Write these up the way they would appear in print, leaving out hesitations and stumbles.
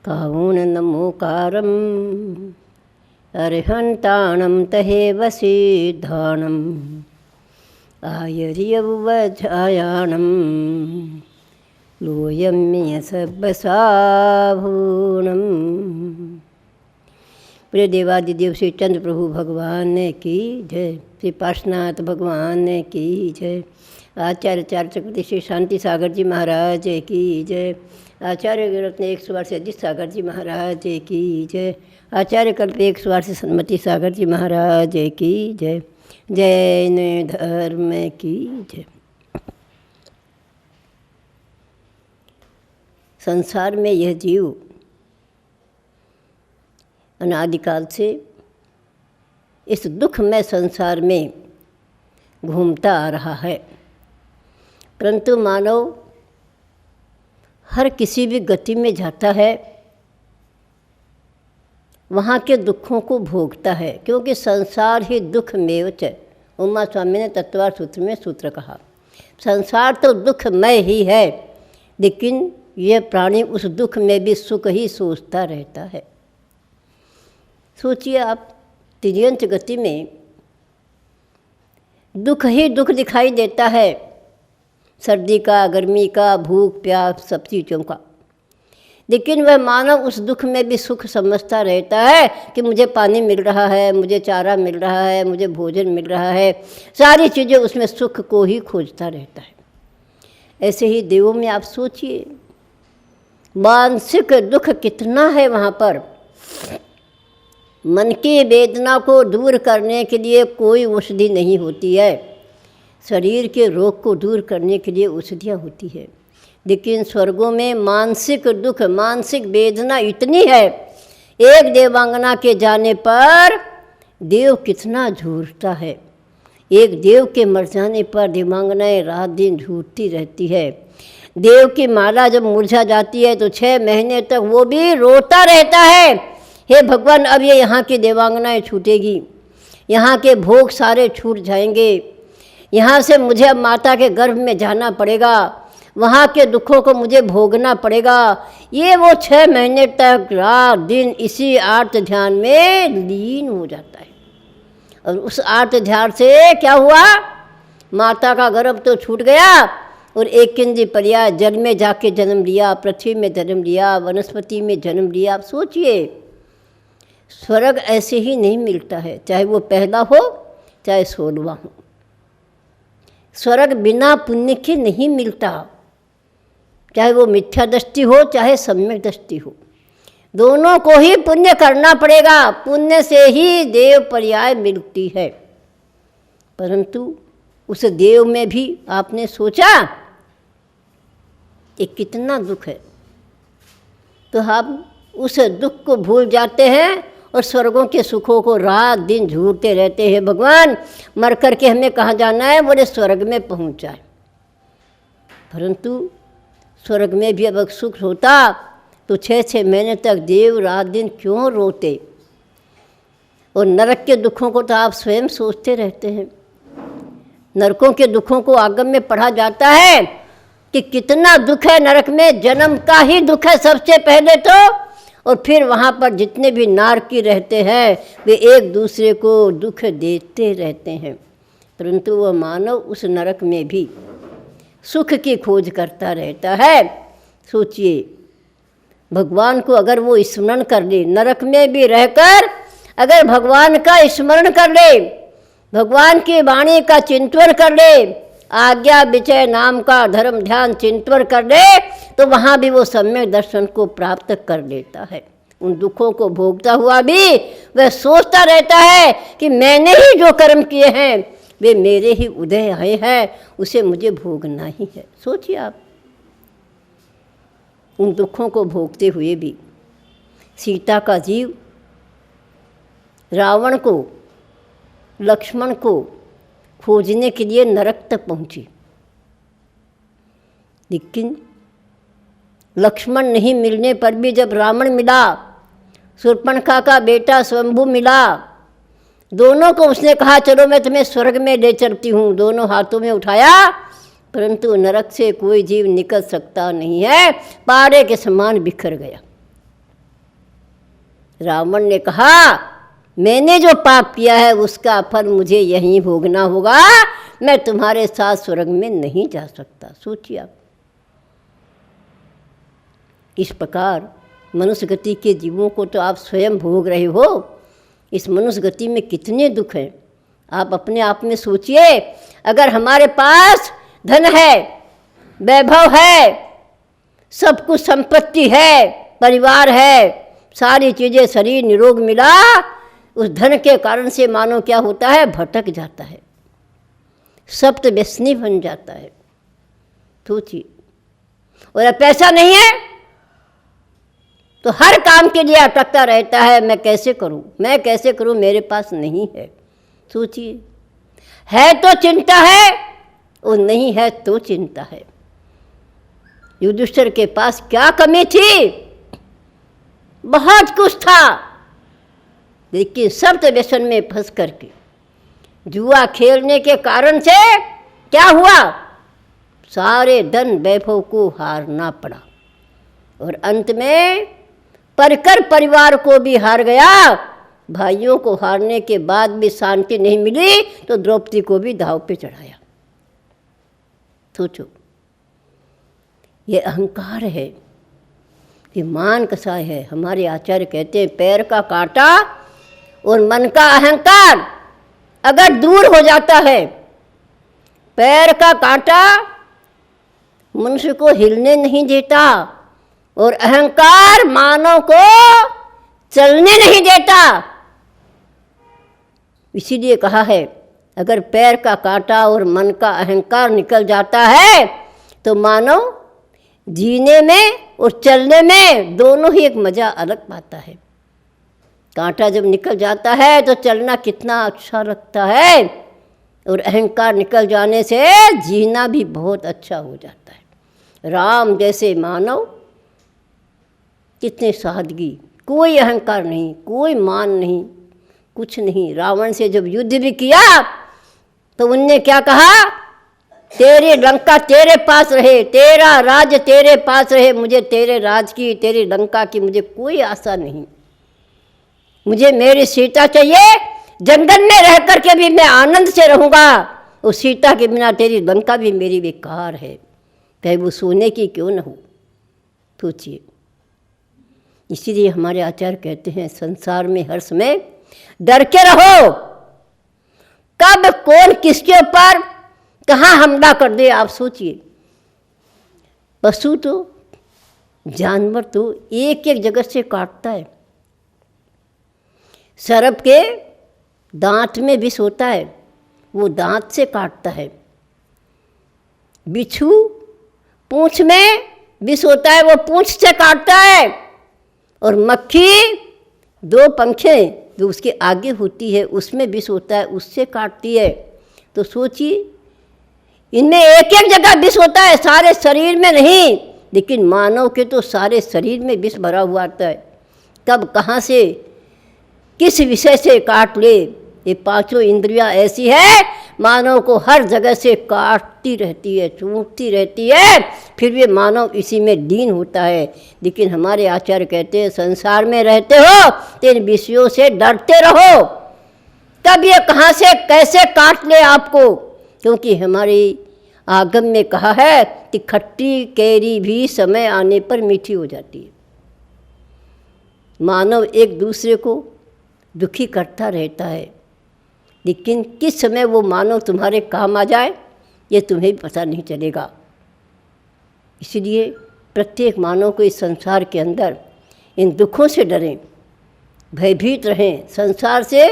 काऊन नमोकारम अर्हंताणम तहेव सिद्धाणम आयर्यवजायाणम लोयम्य सर्वसाभूणम। प्रिय देवादिदेव श्री चंद्र प्रभु भगवान की जय, श्री पार्श्वनाथ भगवान की जय, आचार्य चार चक्रवर्ती श्री शांति सागर जी महाराज की जय, आचार्य रत्न 108 से अजित सागर जी महाराज की जय, आचार्य कल्प 108 से सन्मति सागर जी महाराज की जय, जैन धर्म की जय। संसार में यह जीव अनादिकाल से इस दुखमय संसार में घूमता आ रहा है, परंतु मानव हर किसी भी गति में जाता है वहाँ के दुखों को भोगता है, क्योंकि संसार ही दुख में च। उमा स्वामी ने तत्वार सूत्र में सूत्र कहा, संसार तो दुखमय ही है, लेकिन यह प्राणी उस दुख में भी सुख ही सोचता रहता है। सोचिए आप, तिर्यंत गति में दुख ही दुख दिखाई देता है, सर्दी का, गर्मी का, भूख प्यास सब चीज़ों का, लेकिन वह मानव उस दुख में भी सुख समझता रहता है कि मुझे पानी मिल रहा है, मुझे चारा मिल रहा है, मुझे भोजन मिल रहा है, सारी चीज़ें उसमें सुख को ही खोजता रहता है। ऐसे ही देवों में आप सोचिए, मानसिक दुख कितना है वहाँ पर। मन की वेदना को दूर करने के लिए कोई औषधि नहीं होती है, शरीर के रोग को दूर करने के लिए औषधियाँ होती है, लेकिन स्वर्गों में मानसिक दुख, मानसिक वेदना इतनी है, एक देवांगना के जाने पर देव कितना झूरता है। एक देव के मर जाने पर देवांगनाएं रात दिन झूरती रहती है। देव की माला जब मुरझा जाती है तो 6 महीने तक वो भी रोता रहता है, हे भगवान अब ये यहाँ की देवांगनाएं छूटेगी, यहाँ के भोग सारे छूट जाएंगे, यहाँ से मुझे अब माता के गर्भ में जाना पड़ेगा, वहाँ के दुखों को मुझे भोगना पड़ेगा। ये वो 6 महीने तक रात दिन इसी आर्त ध्यान में लीन हो जाता है। और उस आर्त ध्यान से क्या हुआ, माता का गर्भ तो छूट गया और एक किंजी पर्याय जल में जाके जन्म लिया, पृथ्वी में जन्म लिया, वनस्पति में जन्म लिया। आप सोचिए, स्वर्ग ऐसे ही नहीं मिलता है, चाहे वो पहला हो चाहे 16वां हो। स्वर्ग बिना पुण्य के नहीं मिलता, चाहे वो मिथ्या दृष्टि हो चाहे सम्यक दृष्टि हो, दोनों को ही पुण्य करना पड़ेगा। पुण्य से ही देव पर्याय मिलती है। परंतु उस देव में भी आपने सोचा कि कितना दुख है, तो हम उस दुख को भूल जाते हैं और स्वर्गों के सुखों को रात दिन झूरते रहते हैं। भगवान मर कर के हमें कहाँ जाना है, बोले स्वर्ग में पहुँच जाए। परंतु स्वर्ग में भी अब सुख होता तो 6-6 महीने तक देव रात दिन क्यों रोते। और नरक के दुखों को तो आप स्वयं सोचते रहते हैं। नरकों के दुखों को आगम में पढ़ा जाता है कि कितना दुख है नरक में, जन्म का ही दुख है सबसे पहले तो, और फिर वहाँ पर जितने भी नारकी रहते हैं वे एक दूसरे को दुख देते रहते हैं। परंतु वह मानव उस नरक में भी सुख की खोज करता रहता है। सोचिए, भगवान को अगर वो स्मरण कर ले, नरक में भी रहकर अगर भगवान का स्मरण कर ले, भगवान की वाणी का चिंतन कर ले, आज्ञा विचय नाम का धर्म ध्यान चिंतन कर ले, तो वहाँ भी वो सम्यक दर्शन को प्राप्त कर लेता है। उन दुखों को भोगता हुआ भी वह सोचता रहता है कि मैंने ही जो कर्म किए हैं वे मेरे ही उदय आए हैं, उसे मुझे भोगना ही है। सोचिए आप, उन दुखों को भोगते हुए भी सीता का जीव रावण को, लक्ष्मण को खोजने के लिए नरक तक पहुंची, लेकिन लक्ष्मण नहीं मिलने पर भी जब रावण मिला, शूर्पणखा का बेटा स्वयंभू मिला, दोनों को उसने कहा चलो मैं तुम्हें स्वर्ग में ले चलती हूँ, दोनों हाथों में उठाया, परंतु नरक से कोई जीव निकल सकता नहीं है, पारे के समान बिखर गया। रावण ने कहा मैंने जो पाप किया है उसका फल मुझे यहीं भोगना होगा, मैं तुम्हारे साथ स्वर्ग में नहीं जा सकता। सोचिए आप, इस प्रकार मनुष्य गति के जीवों को तो आप स्वयं भोग रहे हो। इस मनुष्य गति में कितने दुख हैं आप अपने आप में सोचिए। अगर हमारे पास धन है, वैभव है, सब कुछ संपत्ति है, परिवार है, सारी चीज़ें, शरीर निरोग मिला, उस धन के कारण से मानो क्या होता है, भटक जाता है, सप्त व्यसनी बन जाता है। सोचिए। और अब पैसा नहीं है तो हर काम के लिए अटकता रहता है, मैं कैसे करूं, मैं कैसे करूं, मेरे पास नहीं है। सोचिए, है तो चिंता है और नहीं है तो चिंता है। युधिष्ठिर के पास क्या कमी थी, बहुत कुछ था, लेकिन सप्त व्यसन में फंस करके जुआ खेलने के कारण से क्या हुआ, सारे धन वैभव को हारना पड़ा और अंत में परकर परिवार को भी हार गया। भाइयों को हारने के बाद भी शांति नहीं मिली तो द्रौपदी को भी दांव पे चढ़ाया। सोचो, ये अहंकार है, ये मान कसाय है। हमारे आचार्य कहते हैं पैर का कांटा और मन का अहंकार अगर दूर हो जाता है, पैर का कांटा मनुष्य को हिलने नहीं देता और अहंकार मानव को चलने नहीं देता। इसीलिए कहा है अगर पैर का कांटा और मन का अहंकार निकल जाता है तो मानव जीने में और चलने में दोनों ही एक मज़ा अलग पाता है। कांटा जब निकल जाता है तो चलना कितना अच्छा लगता है और अहंकार निकल जाने से जीना भी बहुत अच्छा हो जाता है। राम जैसे मानव कितने सादगी, कोई अहंकार नहीं, कोई मान नहीं, कुछ नहीं। रावण से जब युद्ध भी किया तो उनने क्या कहा, तेरी लंका तेरे पास रहे, तेरा राज तेरे पास रहे, मुझे तेरे राज की, तेरी लंका की मुझे कोई आशा नहीं। मुझे मेरी सीता चाहिए, जंगल में रह कर के भी मैं आनंद से रहूँगा, उस सीता के बिना तेरी लंका भी मेरी बेकार है, चाहे वो सोने की क्यों न हो। सोचिए। इसीलिए हमारे आचार्य कहते हैं संसार में हर समय डर के रहो, कब कौन किसके ऊपर कहाँ हमला कर दे आप सोचिए। पशु तो, जानवर तो एक एक जगह से काटता है। सर्प के दांत में विष होता है, वो दांत से काटता है। बिच्छू पूंछ में विष होता है, वो पूंछ से काटता है। और मक्खी दो पंखें जो उसके आगे होती है उसमें विष होता है, उससे काटती है। तो सोचिए, इनमें एक एक जगह विष होता है, सारे शरीर में नहीं, लेकिन मानव के तो सारे शरीर में विष भरा हुआ आता है। कब कहाँ से किस विषय से काट ले। ये पांचों इंद्रियां ऐसी है, मानव को हर जगह से काटती रहती है, चूंटती रहती है, फिर भी मानव इसी में लीन होता है। लेकिन हमारे आचार्य कहते हैं संसार में रहते हो तो इन विषयों से डरते रहो, कब ये कहाँ से कैसे काट ले आपको। क्योंकि हमारी आगम में कहा है कि खट्टी कैरी भी समय आने पर मीठी हो जाती है। मानव एक दूसरे को दुखी करता रहता है, लेकिन किस समय वो मानव तुम्हारे काम आ जाए ये तुम्हें भी पता नहीं चलेगा। इसलिए प्रत्येक मानव को इस संसार के अंदर इन दुखों से डरें, भयभीत रहें, संसार से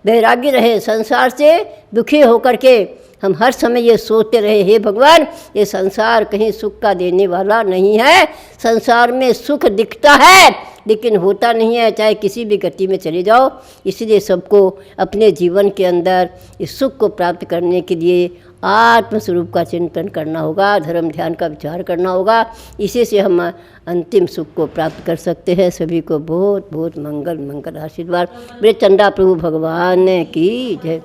वैरागी रहें, संसार से दुखी होकर के हम हर समय ये सोचते रहे, हे भगवान ये संसार कहीं सुख का देने वाला नहीं है। संसार में सुख दिखता है लेकिन होता नहीं है, चाहे किसी भी गति में चले जाओ। इसलिए सबको अपने जीवन के अंदर इस सुख को प्राप्त करने के लिए आत्मस्वरूप का चिंतन करना होगा, धर्म ध्यान का विचार करना होगा। इसी से हम अंतिम सुख को प्राप्त कर सकते हैं। सभी को बहुत बहुत मंगल आशीर्वाद। मेरे चंदा प्रभु भगवान की जय।